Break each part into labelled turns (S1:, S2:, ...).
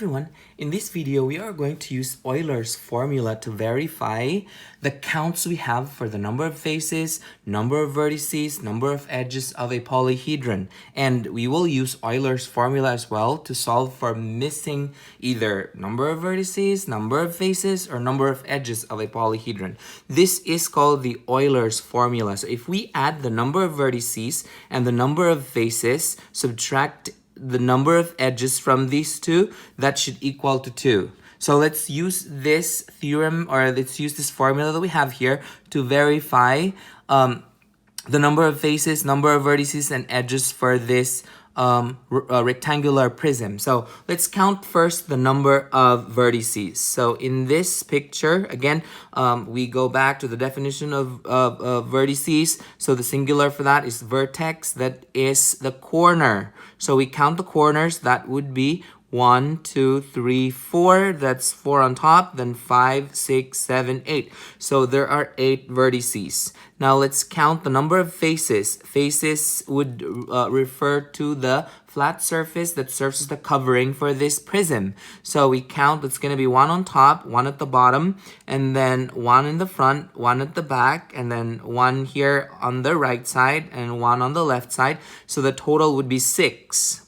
S1: everyone, in this video we are going to use Euler's formula to verify the counts we have for the number of faces, number of vertices, number of edges of a polyhedron. And we will use Euler's formula as well to solve for missing either number of vertices, number of faces, or number of edges of a polyhedron. This is called the Euler's formula. So if we add the number of vertices and the number of faces, subtract the number of edges from these two, that should equal to 2. So let's use this theorem, or let's use this formula that we have here to verify the number of faces, number of vertices, and edges for this rectangular prism. So let's count first the number of vertices. So in this picture, again, we go back to the definition of vertices. So the singular for that is vertex, that is the corner. So we count the corners. That would be 1, 2, 3, 4. That's 4 on top. Then 5, 6, 7, 8. So there are 8 vertices. Now let's count the number of faces. Faces would refer to the flat surface that serves as the covering for this prism. So we count, it's going to be 1 on top, 1 at the bottom, and then 1 in the front, 1 at the back, and then 1 here on the right side, and 1 on the left side. So the total would be 6.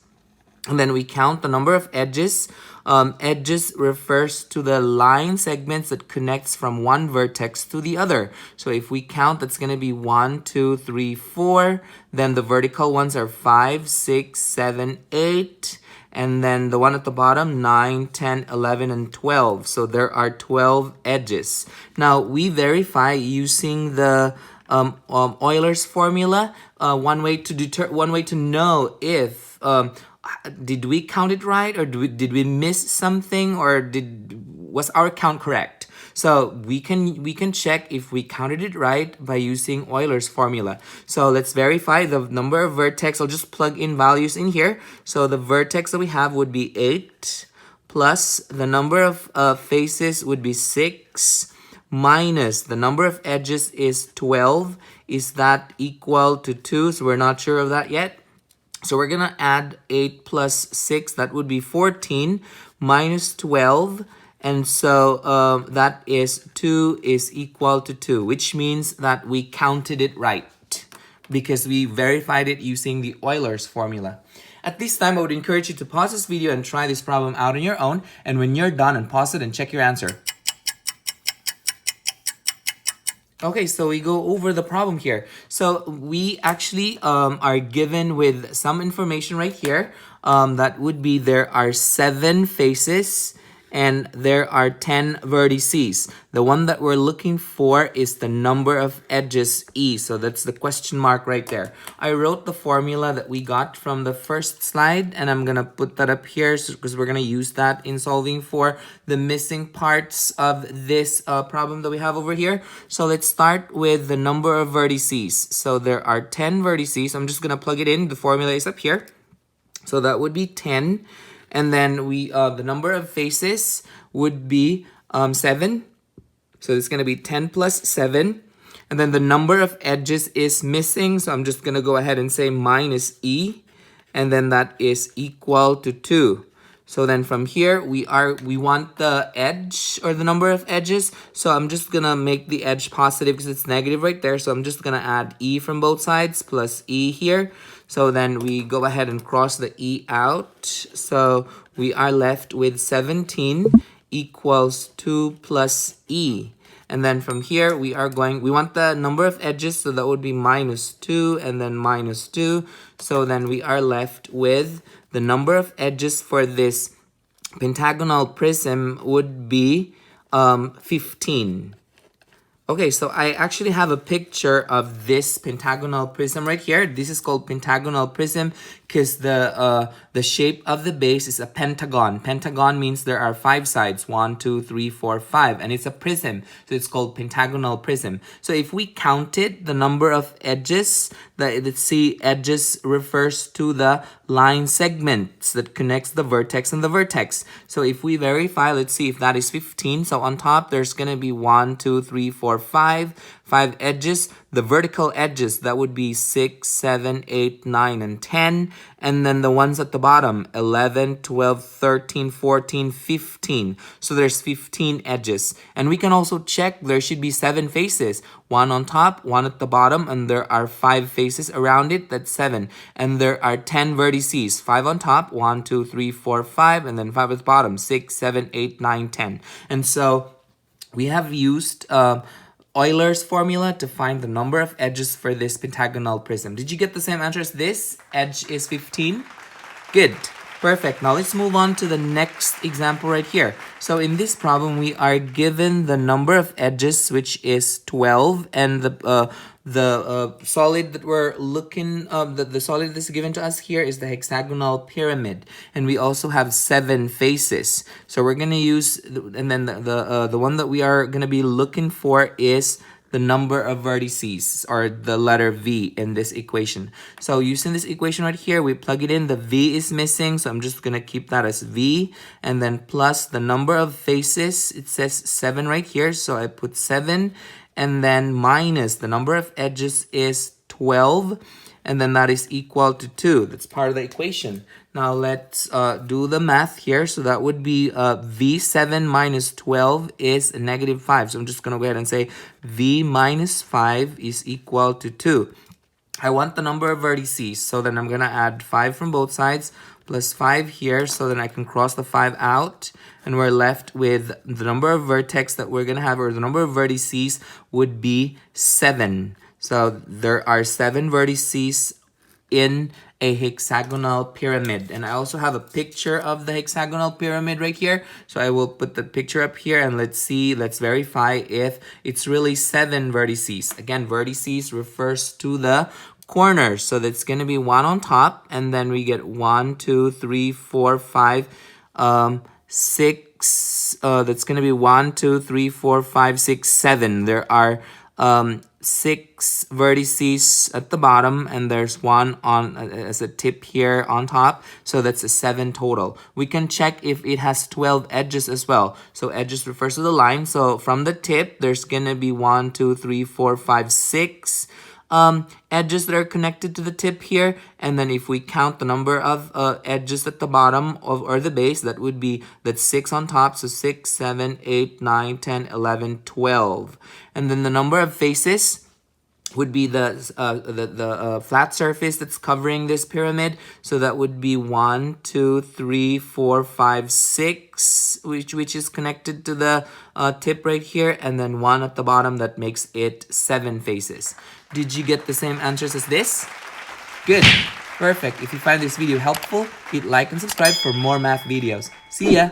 S1: And then we count the number of edges. Edges refers to the line segments that connects from one vertex to the other. So if we count, that's going to be 1, 2, 3, 4. Then the vertical ones are 5, 6, 7, 8. And then the one at the bottom, 9, 10, 11, and 12. So there are 12 edges. Now we verify using the Euler's formula. One way to know if did we count it right, or did we miss something, or was our count correct? So we can check if we counted it right by using Euler's formula. So let's verify the number of vertex. I'll just plug in values in here. So the vertex that we have would be 8, plus the number of faces would be 6, minus the number of edges is 12. Is that equal to 2? So we're not sure of that yet. So we're going to add 8 plus 6. That would be 14 minus 12. And so that is 2 is equal to 2, which means that we counted it right because we verified it using the Euler's formula. At this time, I would encourage you to pause this video and try this problem out on your own. And when you're done, unpause it and check your answer. Okay, so we go over the problem here. So we actually are given with some information right here. That would be there are 7 faces and there are 10 vertices. The one that we're looking for is the number of edges, E. So that's the question mark right there. I wrote the formula that we got from the first slide, and I'm going to put that up here because we're going to use that in solving for the missing parts of this problem that we have over here. So let's start with the number of vertices. So there are 10 vertices. I'm just going to plug it in. The formula is up here. So that would be 10. And then we the number of faces would be 7. So it's going to be 10 plus 7. And then the number of edges is missing. So I'm just going to go ahead and say minus E. And then that is equal to 2. So then from here, we want the edge, or the number of edges. So I'm just going to make the edge positive because it's negative right there. So I'm just going to add E from both sides plus E here. So then we go ahead and cross the E out. So we are left with 17 equals 2 plus E. And then from here, we want the number of edges. So that would be minus 2 and then minus 2. So then we are left with the number of edges for this pentagonal prism would be 15. Okay, so I actually have a picture of this pentagonal prism right here. This is called pentagonal prism because the shape of the base is a pentagon. Pentagon means there are 5 sides, 1, 2, 3, 4, 5, and it's a prism, so it's called pentagonal prism. So if we counted the number of edges, let's see, edges refers to the line segments that connects the vertex and the vertex. So if we verify, let's see if that is 15. So on top, there's going to be 1, 2, 3, 4, 4, 5. 5 edges. The vertical edges, that would be 6, 7, 8, 9, and 10. And then the ones at the bottom, 11, 12, 13, 14, 15. So there's 15 edges. And we can also check there should be 7 faces. 1 on top, 1 at the bottom, and there are 5 faces around it. That's 7. And there are 10 vertices. 5 on top, 1, 2, 3, 4, 5, and then 5 at the bottom, 6, 7, 8, 9, 10. And so we have used Euler's formula to find the number of edges for this pentagonal prism. Did you get the same answer as this? Edge is 15. Good. Perfect. Now let's move on to the next example right here. So in this problem, we are given the number of edges, which is 12, and the solid that we're looking, the solid that's given to us here is the hexagonal pyramid, and we also have 7 faces. So we're gonna use, and then the one that we are gonna be looking for is the number of vertices, or the letter V in this equation. So using this equation right here, we plug it in. The V is missing, so I'm just gonna keep that as V, and then plus the number of faces. It says 7 right here, so I put 7, and then minus the number of edges is 12, and then that is equal to 2. That's part of the equation. Now let's do the math here. So that would be V7 minus 12 is negative 5. So I'm just going to go ahead and say V minus 5 is equal to 2. I want the number of vertices. So then I'm going to add 5 from both sides plus 5 here. So then I can cross the 5 out. And we're left with the number of vertex that we're going to have, or the number of vertices would be 7. So there are 7 vertices in a hexagonal pyramid. And I also have a picture of the hexagonal pyramid right here. So I will put the picture up here, and let's see, let's verify if it's really 7 vertices. Again, vertices refers to the corners. So that's going to be 1 on top, and then we get 1, 2, 3, 4, 5, 6. That's going to be 1, 2, 3, 4, 5, 6, 7. There are 6 vertices at the bottom, and there's 1 on as a tip here on top. So that's a 7 total. We can check if it has 12 edges as well. So edges refers to the line. So from the tip, there's gonna be 1, 2, 3, 4, 5, 6 edges that are connected to the tip here. And then if we count the number of edges at the bottom or the base, that would be, that's 6 on top. So 6, 7, 8, 9, 10, 11, 12. And then the number of faces would be the flat surface that's covering this pyramid. So that would be 1, 2, 3, 4, 5, 6, which is connected to the tip right here, and then 1 at the bottom. That makes it 7 faces. Did you get the same answers as this? Good. Perfect. If you find this video helpful, hit like and subscribe for more math videos. See ya!